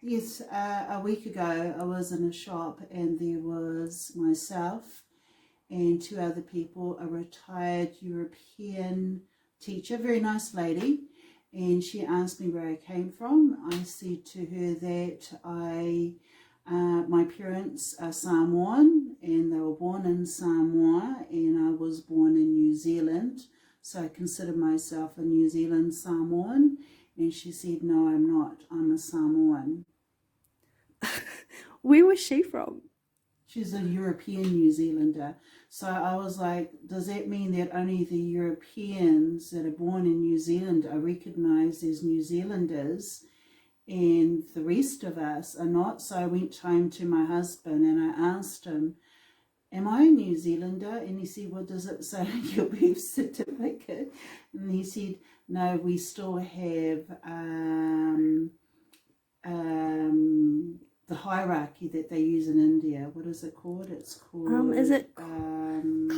Yes, a week ago I was in a shop and there was myself and two other people, a retired European teacher, very nice lady, and she asked me where I came from. I said to her that my parents are Samoan and they were born in Samoa, and I was born in New Zealand, so I consider myself a New Zealand Samoan. And she said, no, I'm not, I'm a Samoan. Where was she from? She's a European New Zealander. So I was like, does that mean that only the Europeans that are born in New Zealand are recognised as New Zealanders and the rest of us are not? So I went home to my husband and I asked him, am I a New Zealander? And he said, what does it say on your birth certificate? And he said, no, we still have the hierarchy that they use in India. What is it called? It's called... is it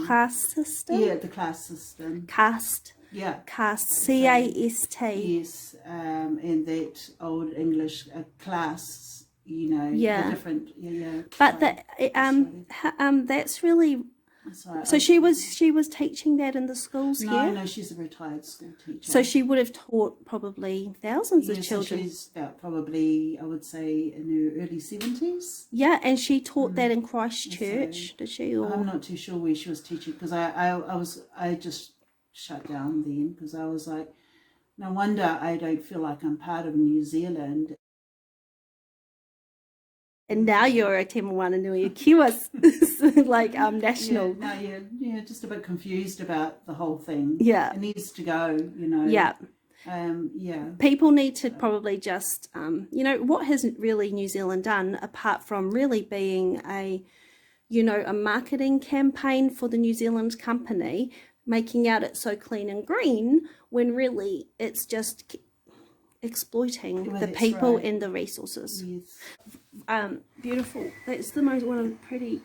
class system? Yeah, the class system. Caste. Yeah. Caste. C-A-S-T. Yes, and that old English class, you know, yeah, the different, yeah. But that's really. Right. So she was teaching that in the schools here? No, she's a retired school teacher. So she would have taught probably thousands of children. So she's about probably, I would say, in her early 70s. Yeah, and she taught that in Christchurch, so, did she? Or? I'm not too sure where she was teaching, because I just shut down then, because I was like, no wonder I don't feel like I'm part of New Zealand. And now you're a Te-Moana-Nui-A-Kiwa, like national. Yeah, just a bit confused about the whole thing. Yeah, it needs to go. You know. Yeah. Yeah. People need to probably just, you know, what has really New Zealand done apart from really being a marketing campaign for the New Zealand company, making out it so clean and green, when really it's just exploiting the people and the resources. Yes. Beautiful. That's the most one of the pretty.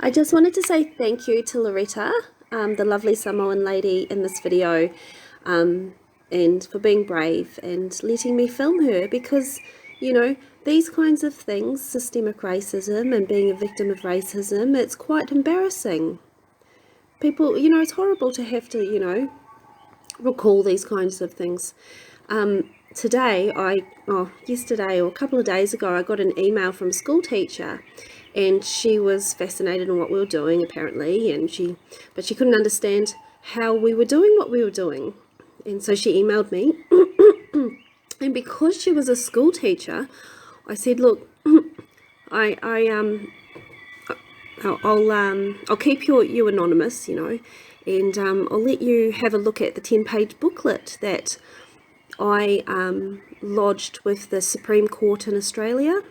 I just wanted to say thank you to Loretta, the lovely Samoan lady in this video, and for being brave and letting me film her, because, you know, these kinds of things, systemic racism and being a victim of racism, it's quite embarrassing. People, you know, it's horrible to have to, you know, recall these kinds of things. Yesterday or a couple of days ago, I got an email from a school teacher, and she was fascinated in what we were doing, apparently, but she couldn't understand how we were doing what we were doing. And so she emailed me, and because she was a school teacher, I said, look, I'll keep you anonymous, you know, and I'll let you have a look at the 10-page booklet that I lodged with the Supreme Court in Australia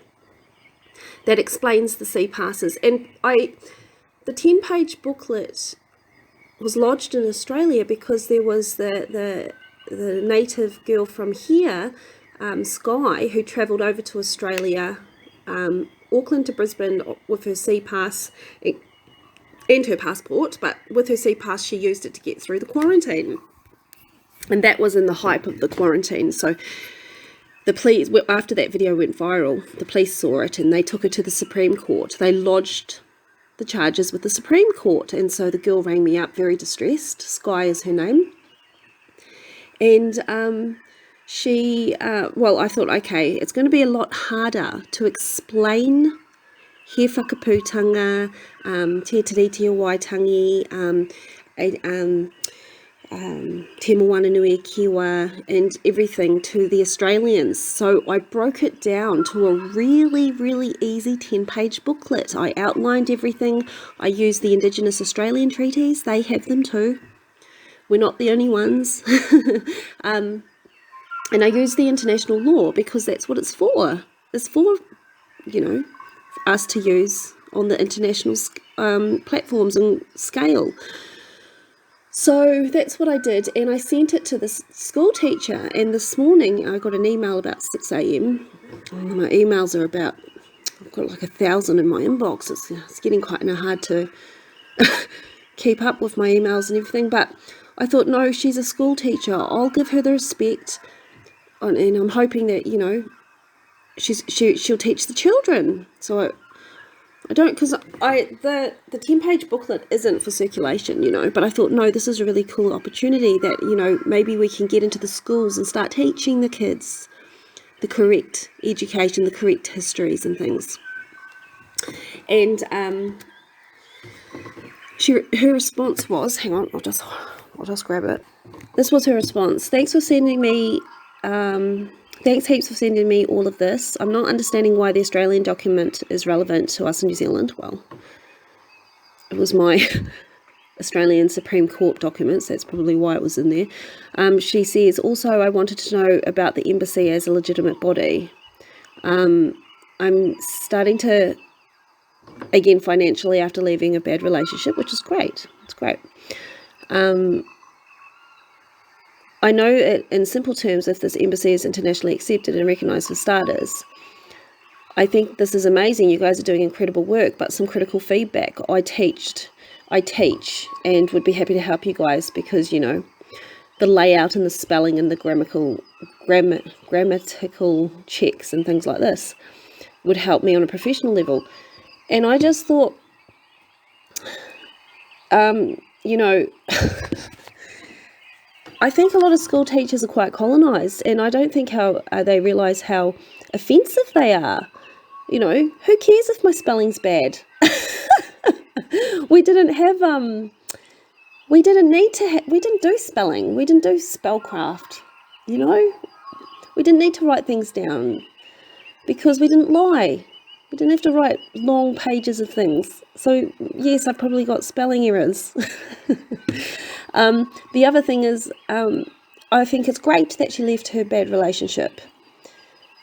that explains the sea passes. And the 10-page booklet was lodged in Australia because there was the native girl from here, Sky, who travelled over to Australia, Auckland to Brisbane, with her sea pass and her passport, but with her sea pass she used it to get through the quarantine, and that was in the hype of the quarantine. So the police, after that video went viral, the police saw it and they took her to the Supreme Court. They lodged the charges with the Supreme Court, and so the girl rang me up very distressed. Sky is her name, and I thought, okay, it's going to be a lot harder to explain he whakaputanga, te tiriti o waitangi, Te-Moana-Nui-A-Kiwa, and everything to the Australians. So I broke it down to a really, really easy 10-page booklet. I outlined everything. I used the Indigenous Australian treaties. They have them too. We're not the only ones. And I use the international law because that's what it's for. It's for, you know, us to use on the international platforms and scale. So that's what I did, and I sent it to the school teacher, and this morning I got an email about 6 a.m. My emails are about I've got like 1,000 in my inbox. It's getting kind of hard to keep up with my emails and everything, but I thought, no, she's a school teacher. I'll give her the respect, and I'm hoping that, you know, she'll teach the children. So I don't, because the 10-page booklet isn't for circulation, you know, but I thought, no, this is a really cool opportunity that, you know, maybe we can get into the schools and start teaching the kids the correct education, the correct histories and things. And her response was, hang on, I'll just grab it. This was her response. Thanks heaps for sending me all of this. I'm not understanding why the Australian document is relevant to us in New Zealand. Well, it was my Australian Supreme Court documents. That's probably why it was in there. She says, also, I wanted to know about the embassy as a legitimate body. I'm starting to, again, financially after leaving a bad relationship, which is great. It's great. I know in simple terms, if this embassy is internationally accepted and recognised for starters, I think this is amazing. You guys are doing incredible work, but some critical feedback. I teach and would be happy to help you guys, because, you know, the layout and the spelling and the grammatical checks and things like this would help me on a professional level. And I just thought, you know, I think a lot of school teachers are quite colonised, and I don't think they realise how offensive they are. You know, who cares if my spelling's bad? We didn't do spelling. We didn't do spellcraft, you know. We didn't need to write things down because we didn't lie. We didn't have to write long pages of things. So, yes, I probably got spelling errors. The other thing is, I think it's great that she left her bad relationship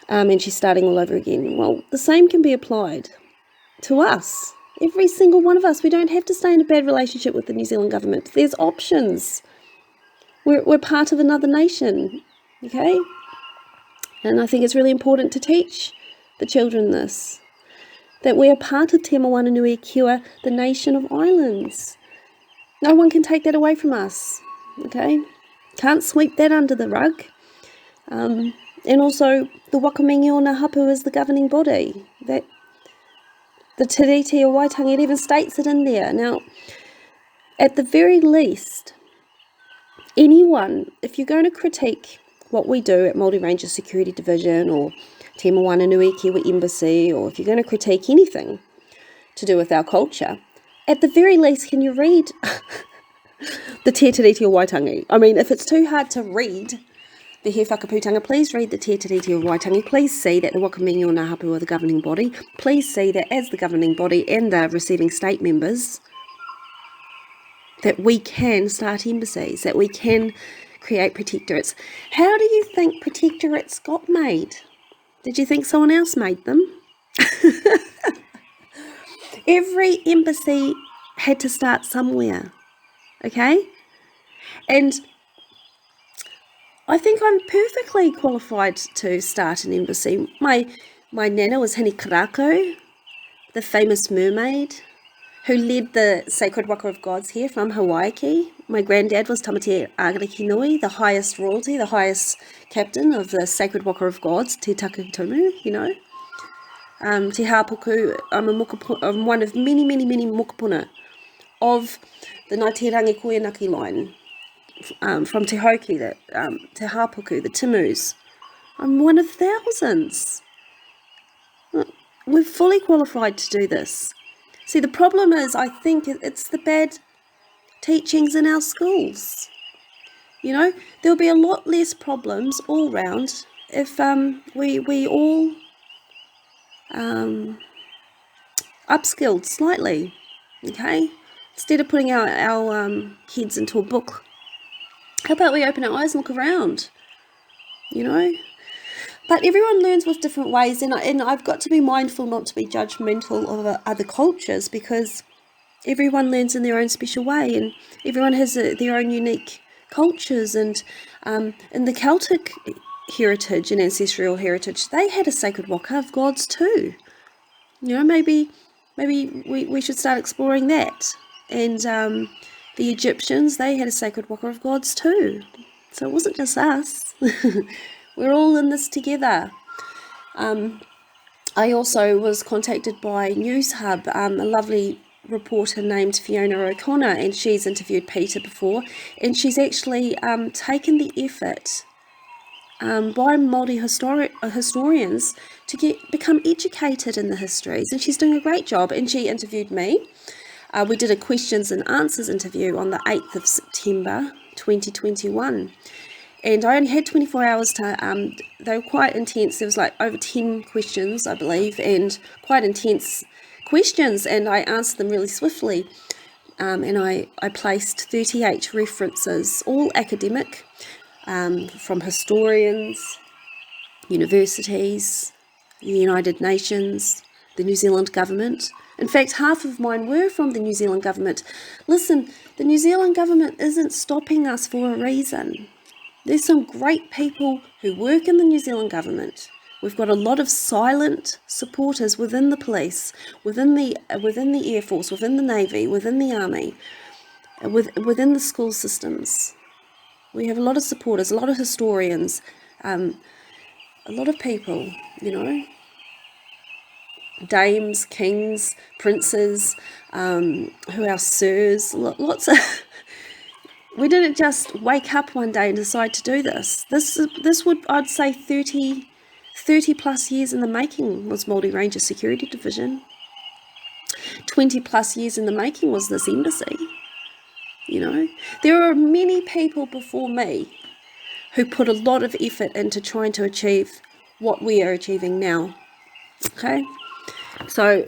and she's starting all over again. Well, the same can be applied to us. Every single one of us. We don't have to stay in a bad relationship with the New Zealand government. There's options. We're part of another nation, okay? And I think it's really important to teach the children this, that we are part of Te-Moana-Nui-A-Kiwa, the nation of islands. No one can take that away from us, okay? Can't sweep that under the rug. And also, the Wakamingi o ngā hapu is the governing body. That the Te Reti o Waitangi, it even states it in there. Now, at the very least, anyone, if you're going to critique what we do at Māori Ranger Security Division or Te-Moana-Nui-A-Kiwa Embassy, or if you're going to critique anything to do with our culture, at the very least, can you read the Te Reti o Waitangi? I mean, if it's too hard to read the He Whakaputanga, please read the Te Reti o Waitangi. Please see that the Wakamingi o ngā hapu are the governing body. Please see that as the governing body and the receiving state members, that we can start embassies, that we can create protectorates. How do you think protectorates got made? Did you think someone else made them? Every embassy had to start somewhere, okay? And I think I'm perfectly qualified to start an embassy. My nana was Hini Karako, the famous mermaid, who led the Sacred Waka of Gods here from Hawaii. My granddad was Tamati Agarikinui, the highest royalty, the highest captain of the Sacred Waka of Gods, Te Takitumu, you know. Te Hapuku, I'm one of many, many, many mokopuna of the Rangikoianake line from Te Hauki, Te Hapuku, the Timus. I'm one of thousands. We're fully qualified to do this. See, the problem is, I think it's the bad teachings in our schools. You know, there'll be a lot less problems all round if we all upskilled slightly, okay? Instead of putting our heads into a book, how about we open our eyes and look around, you know? But everyone learns with different ways, and I've got to be mindful not to be judgmental of other cultures, because everyone learns in their own special way, and everyone has their own unique cultures. And in the Celtic heritage and ancestral heritage, they had a sacred waka of gods too. You know, maybe we should start exploring that. And the Egyptians, they had a sacred waka of gods too. So it wasn't just us. We're all in this together. I also was contacted by News Hub, a lovely reporter named Fiona O'Connor, and she's interviewed Peter before, and she's actually taken the effort by Māori historians to become educated in the histories, and she's doing a great job. And she interviewed me. We did a questions and answers interview on the 8th of September 2021. And I only had 24 hours to, they were quite intense. There was like over 10 questions, I believe, and quite intense questions. And I answered them really swiftly. And I placed 38 references, all academic, from historians, universities, the United Nations, the New Zealand government. In fact, half of mine were from the New Zealand government. Listen, the New Zealand government isn't stopping us for a reason. There's some great people who work in the New Zealand government. We've got a lot of silent supporters within the police, within the Air Force, within the Navy, within the Army, within the school systems. We have a lot of supporters, a lot of historians, a lot of people, dames, kings, princes, who else, sirs, lots of... We didn't just wake up one day and decide to do this. This would, I'd say, 30 plus years in the making was Māori Ranger Security Division. 20 plus years in the making was this embassy. There are many people before me who put a lot of effort into trying to achieve what we are achieving now. Okay? So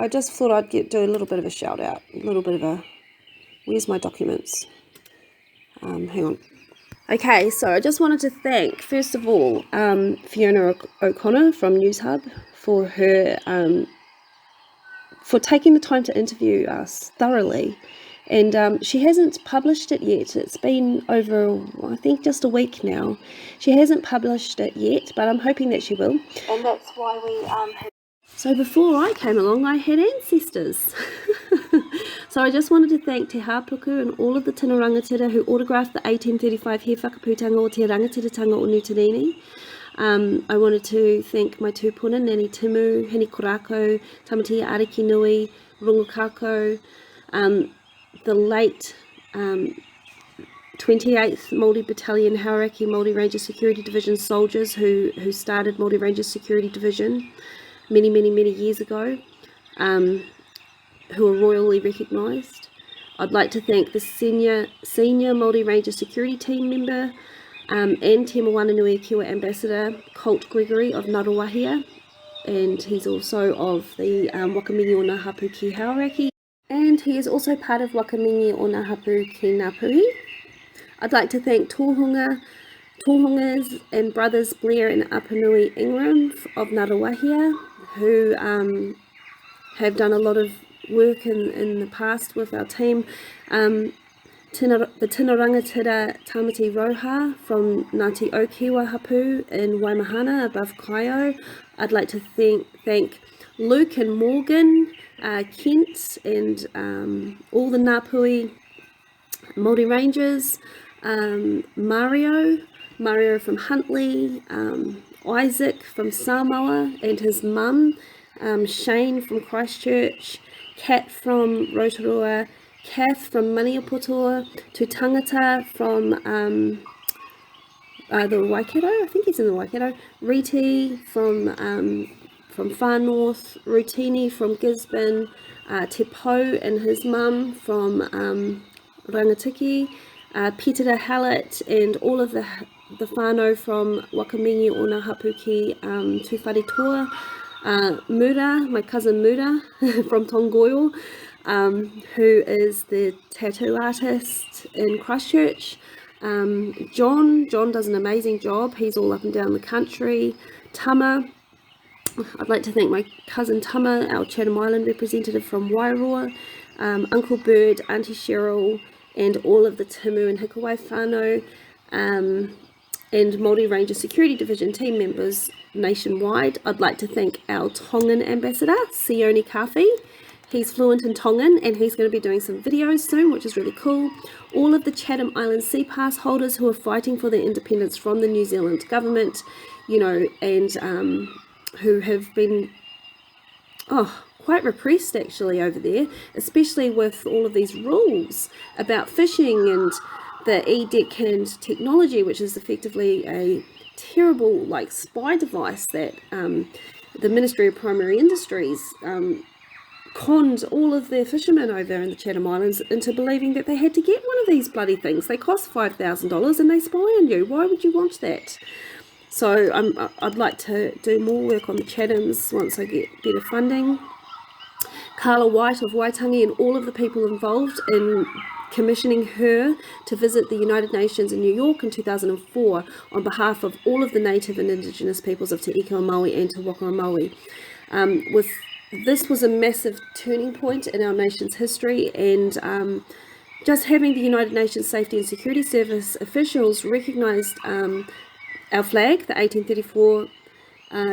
I just thought I'd do a little bit of a shout out, where's my documents? Hang on. Okay, so I just wanted to thank, first of all, Fiona O'Connor from News Hub for her, for taking the time to interview us thoroughly. And she hasn't published it yet. It's been over, I think, just a week now. She hasn't published it yet, but I'm hoping that she will. And that's why we So before I came along, I had ancestors. So I just wanted to thank Te Hāpuku and all of the tino rangatira who autographed the 1835 he whakaputanga o te rangatiratanga o Nutanini. I wanted to thank my tūpuna, Nani Timu, Hini Korako, Tamatia Ariki Nui, Rangikoianake, the late 28th Māori Battalion Hauraki Māori Ranger Security Division soldiers who started Māori Ranger Security Division many years ago, who are royally recognised. I'd like to thank the senior Māori Ranger Security Team member and Te-Moana-Nui-A-Kiwa Ambassador Colt Gregory of Ngaruawahia, and he's also of the Wakamingi o ngā hapu ki Hauraki, and he is also part of Wakamingi o ngā hapu ki Ngāpuhi. I'd like to thank tohungas and brothers Blair and Apanui Ingram of Ngaruawahia, who have done a lot of work in the past with our team. The tino rangatira Tamati Roha from Ngāti Okiwa Hapu in Waimahana above Kaio. I'd like to thank Luke and Morgan, Kent, and all the Ngāpuhi Māori Rangers, Mario from Huntly, Isaac from Samoa and his mum, Shane from Christchurch, Kat from Rotorua, Kath from Maniapoto, Tūtangata from the Waikato, I think he's in the Waikato, Riti from Far North, Rutini from Gisborne, Te Pou and his mum from Rangatiki, Peter Hallett and all of the whānau from Wakamingi o ngā hapu ki Tūwharetoa, Mura, my cousin Mura from Tongoio, who is the tattoo artist in Christchurch. John does an amazing job. He's all up and down the country. Tama, I'd like to thank my cousin Tama, our Chatham Island representative from Wairoa, Uncle Bird, Auntie Cheryl, and all of the Timu and Hikawai whānau, and Māori Ranger Security Division team members nationwide. I'd like to thank our Tongan ambassador, Sione Kafi. He's fluent in Tongan and he's going to be doing some videos soon, which is really cool. All of the Chatham Island Sea Pass holders who are fighting for their independence from the New Zealand government, you know, and who have been quite repressed actually over there, especially with all of these rules about fishing and the e-deckhand technology, which is effectively a terrible like spy device that the Ministry of Primary Industries conned all of their fishermen over in the Chatham Islands into believing that they had to get one of these bloody things. They cost $5,000 and they spy on you. Why would you want that? So I'd like to do more work on the Chathams once I get better funding. Carla White of Waitangi and all of the people involved in commissioning her to visit the United Nations in New York in 2004 on behalf of all of the native and indigenous peoples of Te Ika Maui and Te Waka Maui. This was a massive turning point in our nation's history, and just having the United Nations Safety and Security Service officials recognised our flag, the 1834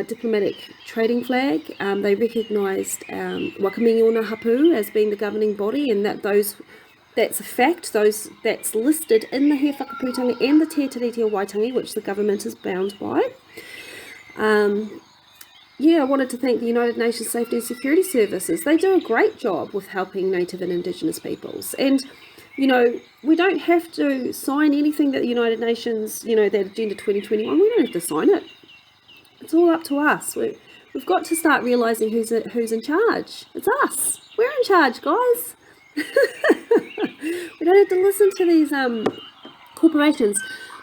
diplomatic trading flag. They recognised Wakamingi-o-na-Hapu as being the governing body, and that's a fact. That's listed in the He Whakaputanga and the Te Tiriti o Waitangi, which the government is bound by. I wanted to thank the United Nations Safety and Security Services. They do a great job with helping Native and Indigenous peoples. And, you know, we don't have to sign anything that the United Nations, you know, that Agenda 2021, we don't have to sign it. It's all up to us. We've got to start realising who's in charge. It's us. We're in charge, guys. We don't have to listen to these corporations.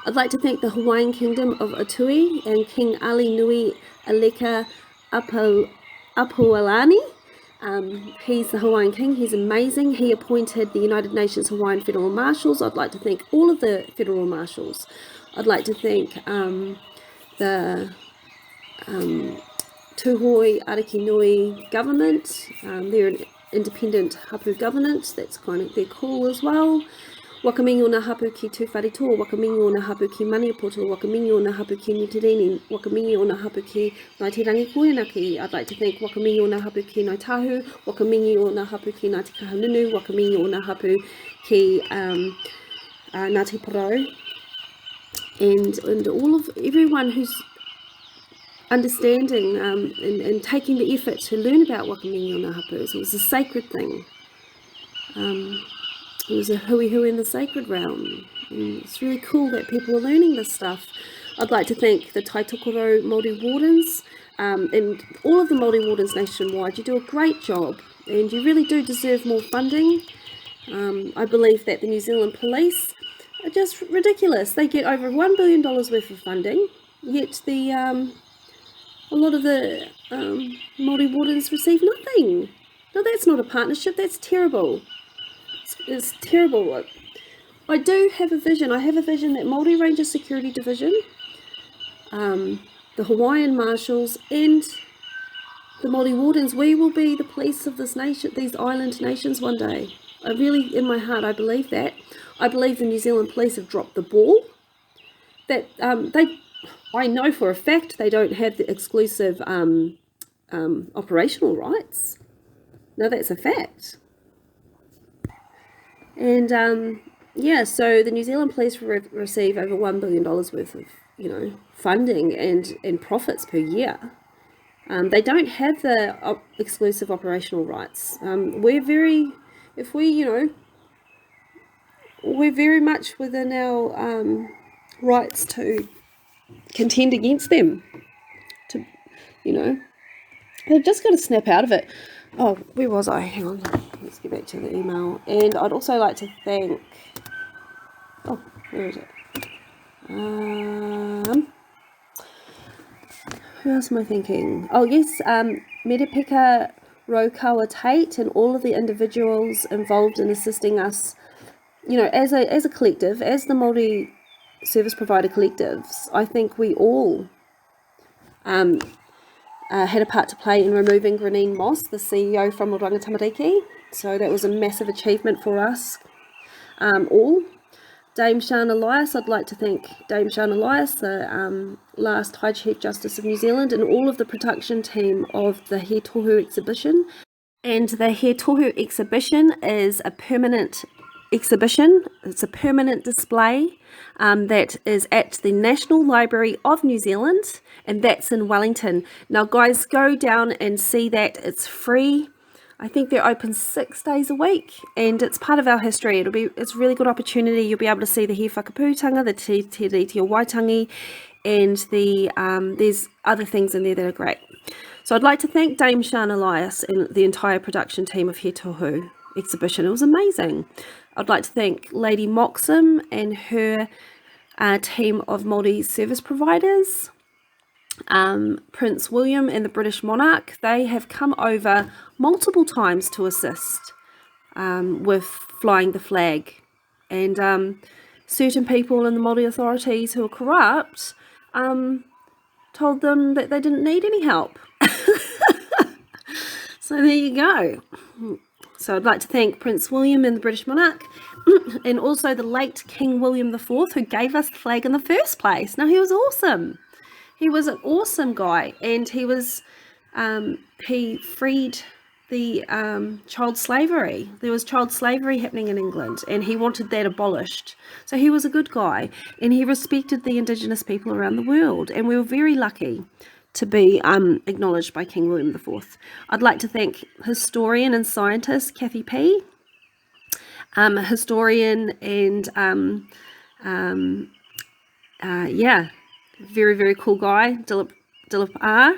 I'd like to thank the Hawaiian Kingdom of Atui and King Ali Nui Aleka Apualani. He's the Hawaiian King. He's amazing. He appointed the United Nations Hawaiian Federal Marshals. I'd like to thank all of the Federal Marshals. I'd like to thank the Tuhoi Ariki Nui government. They're an independent hapu government. That's they're cool as well. Wakamingi-o-na-Hapu ki Tūwharetoa, Wakamingi-o-na-Hapu ki Maniapoto, Wakamingi-o-na-Hapu ki Nutirini, Wakamingi-o-na-Hapu ki Ngāi Te Rangikoianake. I'd like to thank Wakamingi-o-na-Hapu ki Ngāi Tahu, Wakamingi-o-na-Hapu ki Ngāi Te Kahanunu, Wakamingi-o-na-Hapu ki Ngāi Te Porou, and all of everyone who's understanding and taking the effort to learn about Wakamingi-o-na-Hapu. It was a sacred thing. It was a hui in the sacred realm. And it's really cool that people are learning this stuff. I'd like to thank the Taitokoro Māori Wardens and all of the Māori Wardens nationwide. You do a great job and you really do deserve more funding. I believe that the New Zealand Police are just ridiculous. They get over $1 billion worth of funding, yet a lot of the Māori Wardens receive nothing. No, that's not a partnership. That's terrible. It's terrible. I do have a vision. I have a vision that Māori Ranger Security Division, the Hawaiian Marshals and the Māori Wardens, we will be the police of this nation, these island nations one day. I really, in my heart, I believe that. I believe the New Zealand Police have dropped the ball. That I know for a fact they don't have the exclusive operational rights. No, that's a fact. And so the New Zealand Police receive over $1 billion worth of, you know, funding and profits per year. They don't have the exclusive operational rights. We're very much within our rights to contend against them. They've just got to snap out of it. Oh, where was I? Hang on. Let's get back to the email. And I'd also like to thank... Oh, where is it? Who else am I thinking? Oh, yes. Merepeka Rokawa Tate and all of the individuals involved in assisting us, you know, as a collective, as the Māori service provider collectives. I think we all had a part to play in removing Granine Moss, the CEO from Rangatamariki. So that was a massive achievement for us all Dame Sian Elias. I'd like to thank Dame Sian Elias, the last High Chief Justice of New Zealand, and all of the production team of the He Tohu exhibition. And the He Tohu exhibition is a permanent exhibition. It's a permanent display that is at the National Library of New Zealand, and that's in Wellington. Now, guys, go down and see that. It's free. I think they're open 6 days a week, and it's part of our history. It's a really good opportunity. You'll be able to see the He Whakapūtanga, the Te Reti o Waitangi, and there's other things in there that are great. So I'd like to thank Dame Sian Elias and the entire production team of He Tohu exhibition. It was amazing. I'd like to thank Lady Moxham and her team of Māori service providers. Prince William and the British monarch, they have come over multiple times to assist with flying the flag, and certain people in the Māori authorities who are corrupt told them that they didn't need any help. So there you go. So I'd like to thank Prince William and the British monarch, and also the late King William IV, who gave us the flag in the first place. Now, he was awesome. He was an awesome guy, and he freed the child slavery. There was child slavery happening in England, and he wanted that abolished. So he was a good guy, and he respected the Indigenous people around the world, and we were very lucky to be acknowledged by King William IV. I'd like to thank historian and scientist Kathy P, historian and very, very cool guy, Dilip R.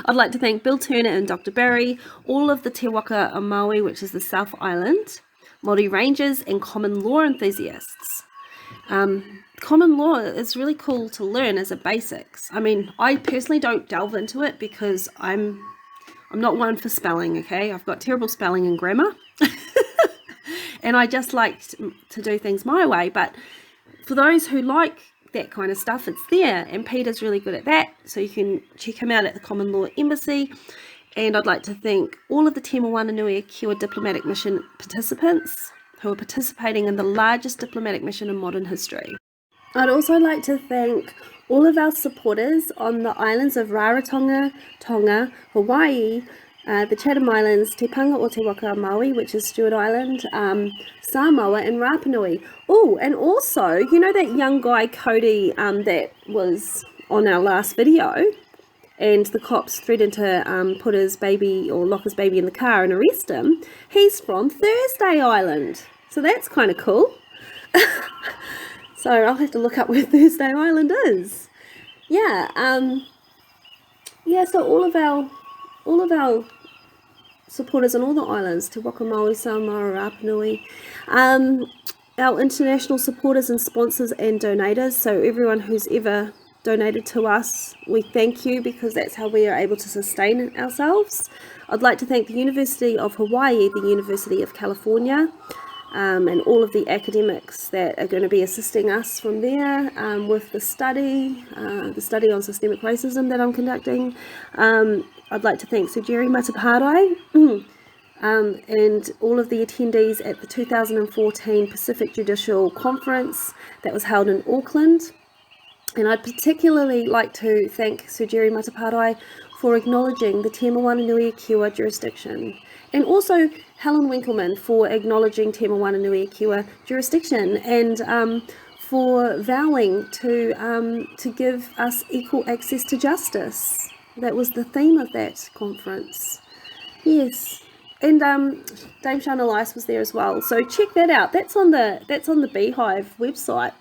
I'd like to thank Bill Turner and Dr. Barry, all of the Te Waka o Maui, which is the South Island, Māori Rangers, and common law enthusiasts. Common law is really cool to learn as a basics. I mean, I personally don't delve into it because I'm not one for spelling, okay? I've got terrible spelling and grammar. And I just like to do things my way. But for those who like that kind of stuff, it's there, and Peter's really good at that, so you can check him out at the Common Law Embassy. And I'd like to thank all of the Te-Moana-Nui-A-Kiwa diplomatic mission participants who are participating in the largest diplomatic mission in modern history. I'd also like to thank all of our supporters on the islands of Rarotonga, Tonga, Hawaii, the Chatham Islands, Te Panga o Te Waka o Maui, which is Stewart Island, Samoa, and Rapa Nui. Oh, and also, you know that young guy Cody that was on our last video, and the cops threatened to put his baby or lock his baby in the car and arrest him? He's from Thursday Island, so that's kind of cool. So I'll have to look up where Thursday Island is. Yeah, so all of our supporters on all the islands, Te Waka Maui, Samoa, Rapa Nui, our international supporters and sponsors and donators, so everyone who's ever donated to us, we thank you, because that's how we are able to sustain ourselves. I'd like to thank the University of Hawaii, the University of California, and all of the academics that are going to be assisting us from there with the study on systemic racism that I'm conducting. I'd like to thank Sir Jerry Mataparai and all of the attendees at the 2014 Pacific Judicial Conference that was held in Auckland. And I'd particularly like to thank Sir Jerry Mataparai for acknowledging the Te-Moana-Nui-A-Kiwa jurisdiction, and also Helen Winkleman for acknowledging Te-Moana-Nui-A-Kiwa jurisdiction, and for vowing to give us equal access to justice. That was the theme of that conference. Yes, and Dame Sian Elias was there as well. So check that out. That's on the Beehive website.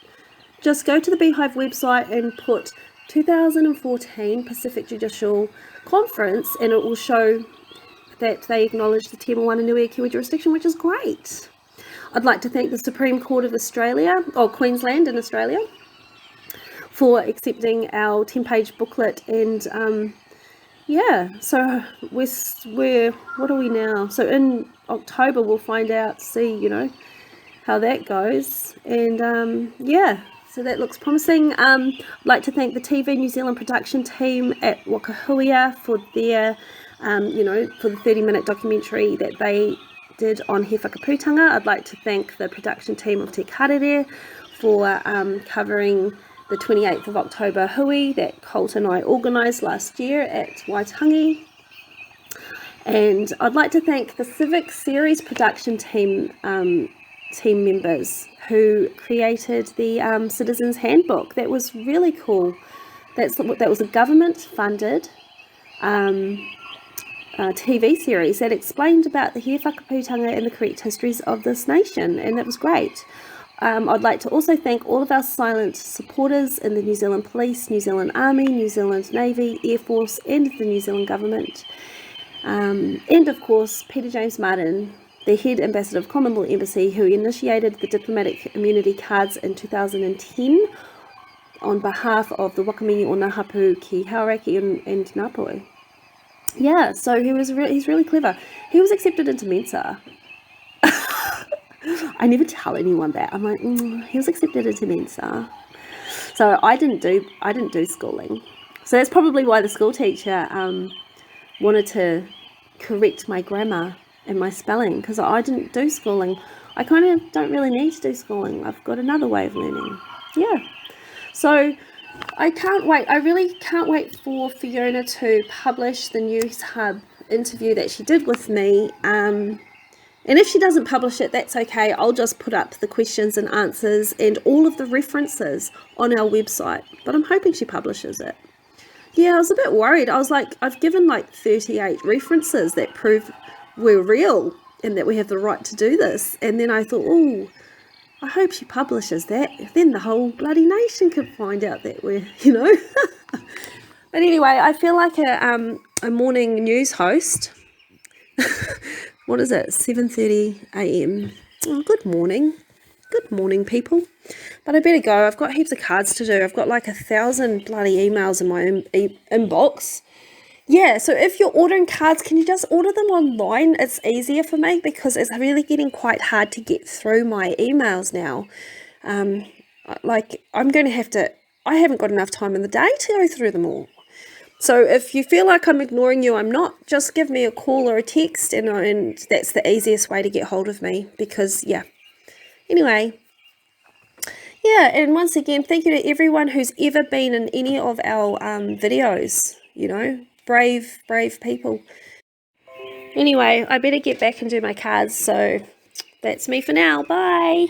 Just go to the Beehive website and put 2014 Pacific Judicial Conference, and it will show that they acknowledge the Te-Moana-Nui-A-Kiwa jurisdiction, which is great. I'd like to thank the Supreme Court of Australia, or Queensland in Australia, for accepting our 10-page booklet. And so we're what are we now? So in October we'll find out, see, how that goes. And so that looks promising. I'd like to thank the TV New Zealand production team at Wakahuia for their, for the 30-minute documentary that they did on He Whakaputanga. I'd like to thank the production team of Te Karere for covering the 28th of October hui that Colt and I organised last year at Waitangi. And I'd like to thank the Civic Series production team members who created the Citizens Handbook. That was really cool. That was a government-funded TV series that explained about the He Whakaputanga and the correct histories of this nation, and that was great. I'd like to also thank all of our silent supporters in the New Zealand Police, New Zealand Army, New Zealand Navy, Air Force, and the New Zealand Government. And of course, Peter James Martin, the head ambassador of Commonwealth Embassy, who initiated the diplomatic immunity cards in 2010 on behalf of the Wakamingi o ngā hapu ki Hauraki and Ngāpuhi. Yeah, so he's really clever. He was accepted into Mensa. I never tell anyone that. I'm like, he was accepted into Mensa. So I didn't do schooling. So that's probably why the school teacher wanted to correct my grammar and my spelling, because I didn't do schooling. I kind of don't really need to do schooling. I've got another way of learning. Yeah. So I can't wait. I really can't wait for Fiona to publish the News Hub interview that she did with me. And if she doesn't publish it, that's okay. I'll just put up the questions and answers and all of the references on our website. But I'm hoping she publishes it. Yeah, I was a bit worried. I was like, I've given like 38 references that prove we're real and that we have the right to do this. And then I thought, oh, I hope she publishes that. Then the whole bloody nation could find out that we're, you know. But anyway, I feel like a morning news host. What is it? 7:30 a.m. Oh, good morning. Good morning, people. But I better go. I've got heaps of cards to do. I've got like 1,000 bloody emails in my inbox. Yeah, so if you're ordering cards, can you just order them online? It's easier for me because it's really getting quite hard to get through my emails now. Like, I'm going to have to... I haven't got enough time in the day to go through them all. So if you feel like I'm ignoring you, I'm not. Just give me a call or a text, and that's the easiest way to get hold of me because, yeah. Anyway, yeah, and once again, thank you to everyone who's ever been in any of our videos, you know, brave people. Anyway, I better get back and do my cards, so that's me for now. Bye.